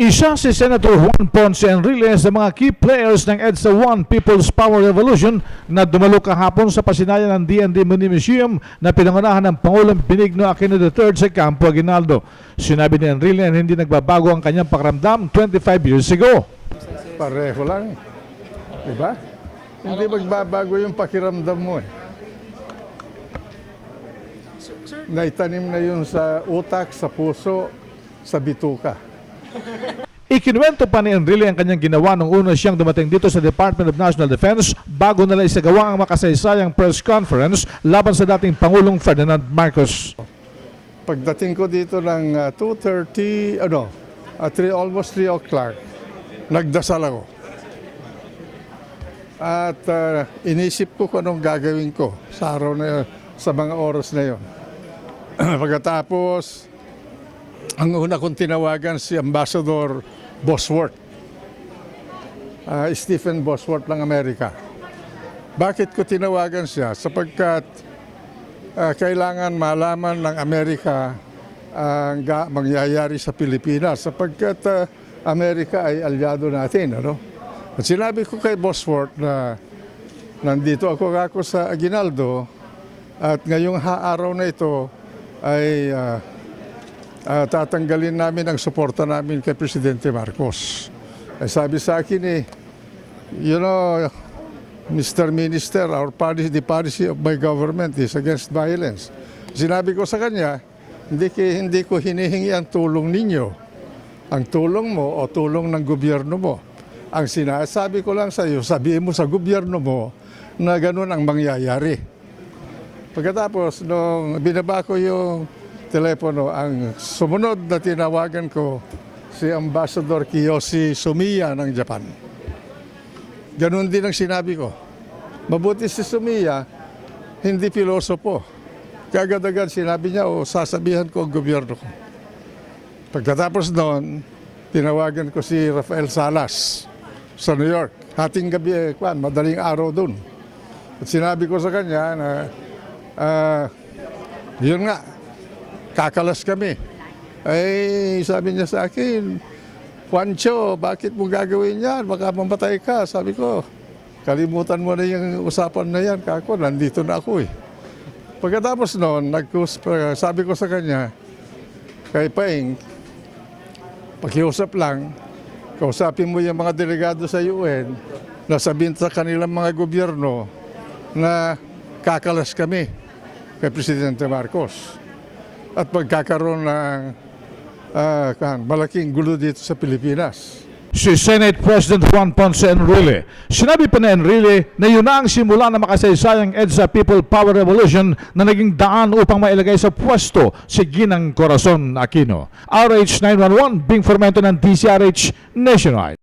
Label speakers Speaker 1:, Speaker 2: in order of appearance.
Speaker 1: Isa si Senator Juan Ponce Enrile sa mga key players ng EDSA 1 People's Power Revolution na dumalo kahapon sa pasinayan ng DND Mini Museum na pinangunahan ng Pangulong Benigno Aquino III sa Campo Aguinaldo. Sinabi ni Enrile na hindi nagbabago ang kanyang pakiramdam 25 years ago.
Speaker 2: Pareho lang. Diba? Hindi magbabago yung pakiramdam mo eh. Naitanim na yun sa utak, sa puso, sa bituka.
Speaker 1: Ikinuwento pa ni Enrile ang kanyang ginawa nung una siyang dumating dito sa Department of National Defense bago nila isagawa ang makasaysayang press conference laban sa dating Pangulong Ferdinand Marcos.
Speaker 2: Pagdating ko dito ng 2:30, almost 3 o'clock, nagdasal ako. At inisip ko kung anong gagawin ko sa araw na sa mga oras na yon. Pagkatapos, ang una kong tinawagan si Ambassador Bosworth, Stephen Bosworth ng Amerika. Bakit ko tinawagan siya? Sapagkat kailangan malaman ng Amerika ang mangyayari sa Pilipinas sapagkat Amerika ay alyado natin. At sinabi ko kay Bosworth na nandito ako sa Aguinaldo at ngayong araw na ito ay tatanggalin namin ang suporta namin kay Presidente Marcos. Sabi sa akin Mr. Minister, the policy of my government is against violence. Sinabi ko sa kanya, hindi ko hinihingi ang tulong ninyo. Ang tulong mo o tulong ng gobyerno mo. Ang sinasabi ko lang sa iyo, sabihin mo sa gobyerno mo na ganun ang mangyayari. Pagkatapos, nung binaba ko yung telepono, ang sumunod na tinawagan ko si Ambassador Kiyoshi Sumiya ng Japan. Ganun din ang sinabi ko. Mabuti si Sumiya, hindi pilosopo. Kagad-agad sinabi niya, sasabihan ko ang gobyerno ko. Pagkatapos noon, tinawagan ko si Rafael Salas sa New York. Hating gabi, madaling araw doon. At sinabi ko sa kanya na, yun nga, kakalas kami. Ay, sabi niya sa akin, Juancho, bakit mo gagawin yan? Baka mamatay ka. Sabi ko, kalimutan mo na yung usapan na yan. Kako, nandito na ako eh. Pagkatapos noon, sabi ko sa kanya, kay Paing, pakiusap lang, kausapin mo yung mga delegado sa UN na sabihin sa kanilang mga gobyerno na kakalas kami kay Presidente Marcos. At magkakaroon ng malaking gulo dito sa Pilipinas.
Speaker 1: Si Senate President Juan Ponce Enrile. Sinabi pa ni Enrile na yun na ang simula ng makasaysayang EDSA People Power Revolution na naging daan upang mailagay sa pwesto si Ginang Corazon Aquino. RH 911, Bing Formento ng DCRH Nationwide.